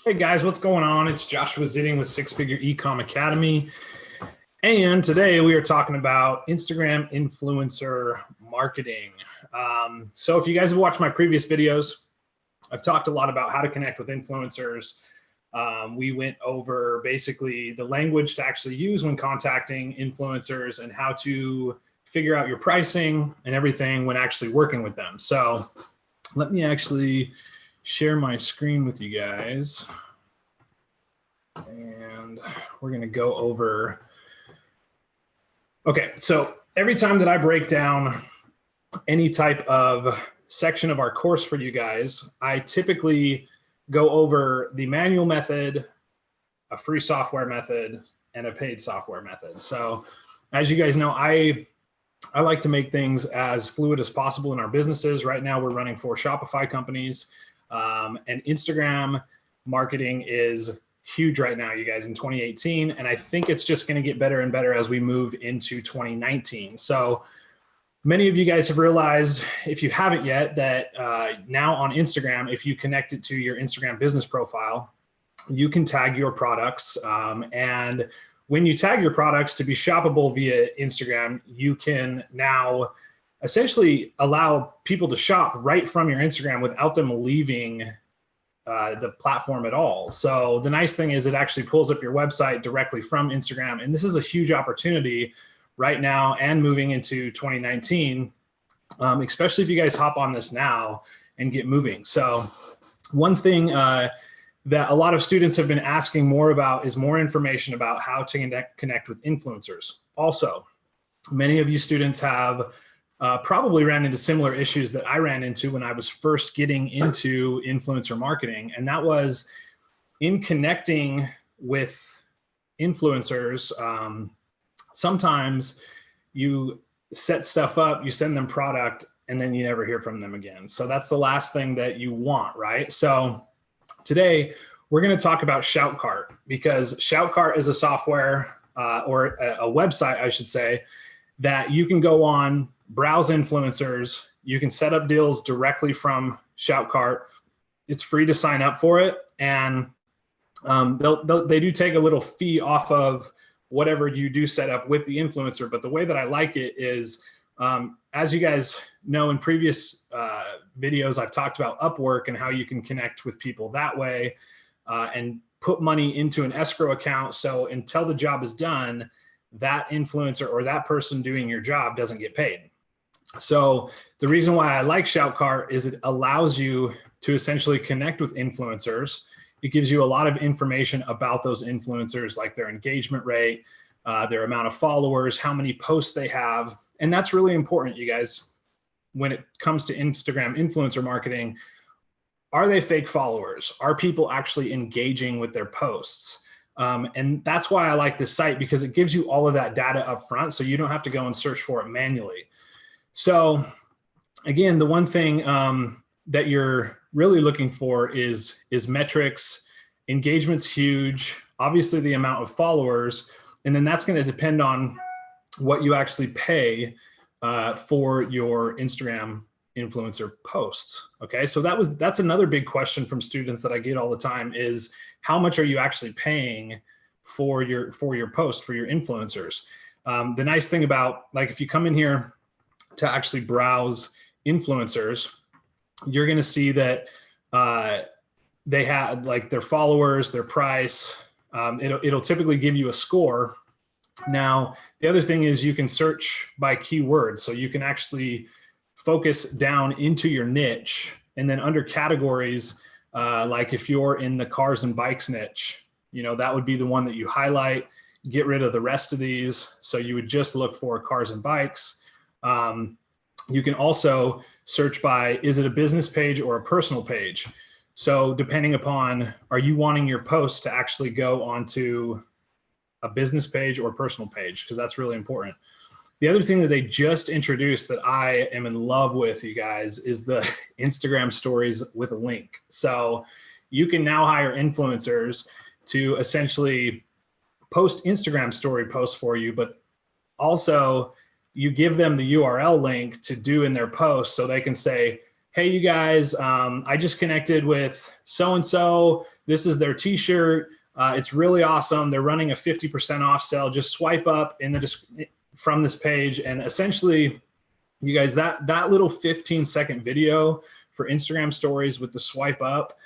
Hey guys, what's going on? It's Joshua Zitting with Six Figure eCom Academy. And today we are talking about Instagram influencer marketing. So if you guys have watched my previous videos, I've talked a lot about how to connect with influencers. We went over basically the language to actually use when contacting influencers and how to figure out your pricing and everything when actually working with them. So let me actually share my screen with you guys. And we're going to go over. Okay, so every time that I break down any type of section of our course for you guys, I typically go over the manual method, a free software method, and a paid software method. So as you guys know, I like to make things as fluid as possible in our businesses. Right now, we're running 4 Shopify companies, and Instagram marketing is huge right now, you guys, in 2018. And I think it's just going to get better and better as we move into 2019. So many of you guys have realized, if you haven't yet, that now on Instagram, if you connect it to your Instagram business profile, you can tag your products. And when you tag your products to be shoppable via Instagram, you can now essentially allow people to shop right from your Instagram without them leaving the platform at all. So the nice thing is it actually pulls up your website directly from Instagram. And this is a huge opportunity right now and moving into 2019, especially if you guys hop on this now and get moving. So one thing that a lot of students have been asking more about is more information about how to connect with influencers. Also, many of you students have probably ran into similar issues that I ran into when I was first getting into influencer marketing. And that was in connecting with influencers. Sometimes you set stuff up, you send them product, and then you never hear from them again. So that's the last thing that you want, right? So today we're going to talk about Shoutcart, because Shoutcart is a software or a website, I should say, that you can go on, browse influencers. You can set up deals directly from Shoutcart. It's free to sign up for it. And they do take a little fee off of whatever you do set up with the influencer. But the way that I like it is, as you guys know, in previous videos, I've talked about Upwork and how you can connect with people that way and put money into an escrow account. So until the job is done, that influencer or that person doing your job doesn't get paid. So the reason why I like Shoutcart is it allows you to essentially connect with influencers. It gives you a lot of information about those influencers, like their engagement rate, their amount of followers, how many posts they have. And that's really important, you guys, when it comes to Instagram influencer marketing. Are they fake followers? Are people actually engaging with their posts? And that's why I like this site, because it gives you all of that data up front, so you don't have to go and search for it manually. So again, the one thing that you're really looking for is metrics. Engagement's huge, obviously the amount of followers, and then that's going to depend on what you actually pay for your Instagram influencer posts. Okay, so that's another big question from students that I get all the time is, how much are you actually paying for your post, for your influencers? The nice thing about, like, if you come in here to actually browse influencers, you're going to see that they have like their followers, their price. It'll typically give you a score. Now, the other thing is you can search by keywords, so you can actually focus down into your niche, and then under categories, like if you're in the cars and bikes niche, that would be the one that you highlight, get rid of the rest of these. So you would just look for cars and bikes. You can also search by, is it a business page or a personal page? So depending upon, are you wanting your posts to actually go onto a business page or personal page? Because that's really important. The other thing that they just introduced that I am in love with, you guys, is the Instagram stories with a link. So you can now hire influencers to essentially post Instagram story posts for you, but also you give them the URL link to do in their post, so they can say, hey, you guys, I just connected with so-and-so. This is their t-shirt. It's really awesome. They're running a 50% off sale. Just swipe up from this page. And essentially, you guys, that little 15-second video for Instagram stories with the swipe up,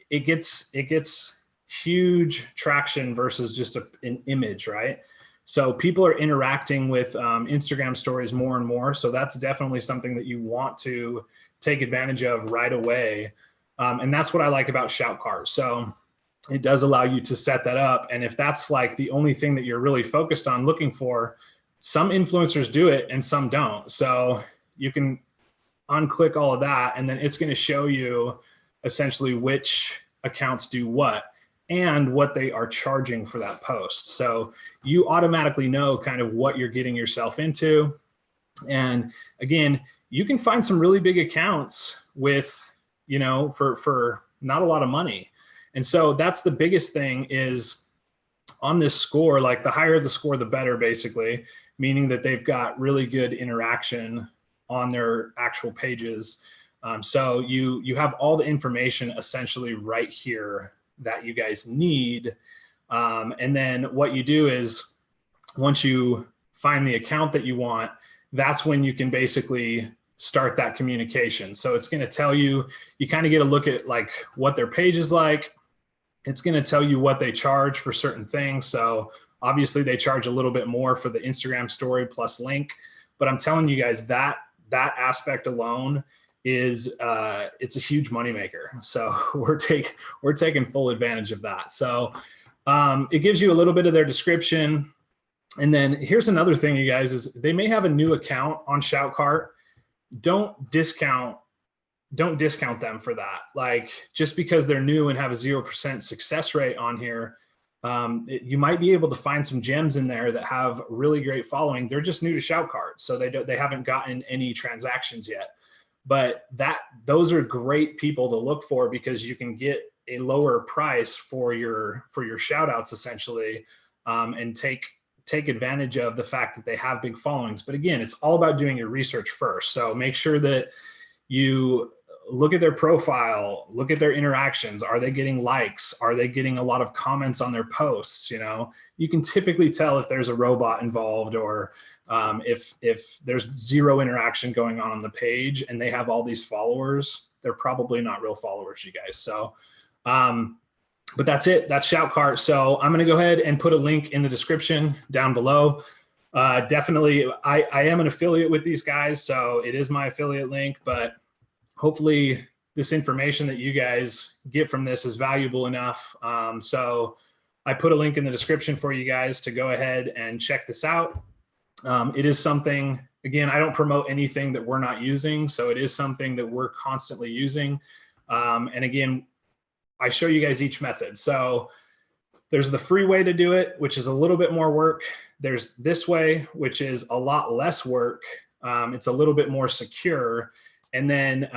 it gets huge traction versus just an image, right? So people are interacting with Instagram stories more and more. So that's definitely something that you want to take advantage of right away. And that's what I like about Shoutcart. So it does allow you to set that up. And if that's like the only thing that you're really focused on looking for, some influencers do it and some don't. So you can unclick all of that, and then it's going to show you essentially which accounts do what and what they are charging for that post. So you automatically know kind of what you're getting yourself into. And again, you can find some really big accounts with, you know, for not a lot of money. And so that's the biggest thing is on this score, like the higher the score, the better, basically, meaning that they've got really good interaction on their actual pages. So you have all the information essentially right here that you guys need. And then what you do is once you find the account that you want, that's when you can basically start that communication. So it's going to tell you, you kind of get a look at like what their page is like. It's going to tell you what they charge for certain things. So obviously they charge a little bit more for the Instagram story plus link, but I'm telling you guys that aspect alone is it's a huge moneymaker. So we're taking full advantage of that. So it gives you a little bit of their description. And then here's another thing, you guys, is they may have a new account on Shoutcart. Don't discount them for that. Like just because they're new and have a 0% success rate on here, you might be able to find some gems in there that have really great following. They're just new to Shoutcart, so they haven't gotten any transactions yet. But those are great people to look for because you can get a lower price for your shoutouts essentially, and take advantage of the fact that they have big followings. But again, it's all about doing your research first. So make sure that you look at their profile, look at their interactions. Are they getting likes? Are they getting a lot of comments on their posts? You know, you can typically tell if there's a robot involved or if there's zero interaction going on the page and they have all these followers, they're probably not real followers, you guys. So, but that's it. That's Shoutcart. So I'm going to go ahead and put a link in the description down below. Definitely, I am an affiliate with these guys, so it is my affiliate link, but hopefully this information that you guys get from this is valuable enough. So I put a link in the description for you guys to go ahead and check this out. It is something, again, I don't promote anything that we're not using. So it is something that we're constantly using. And again, I show you guys each method. So there's the free way to do it, which is a little bit more work. There's this way, which is a lot less work. It's a little bit more secure. And then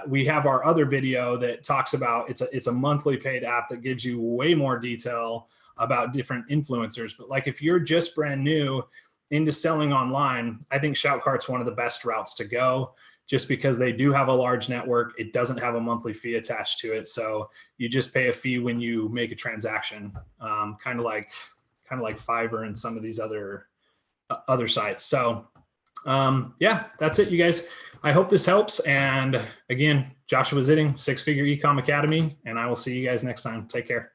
we have our other video that talks about, it's a monthly paid app that gives you way more detail about different influencers. But like if you're just brand new into selling online, I think Shoutcart's one of the best routes to go just because they do have a large network. It doesn't have a monthly fee attached to it. So you just pay a fee when you make a transaction, kind of like Fiverr and some of these other sites. So yeah, that's it, you guys. I hope this helps. And again, Joshua Zitting, 6 Figure eCom Academy, and I will see you guys next time. Take care.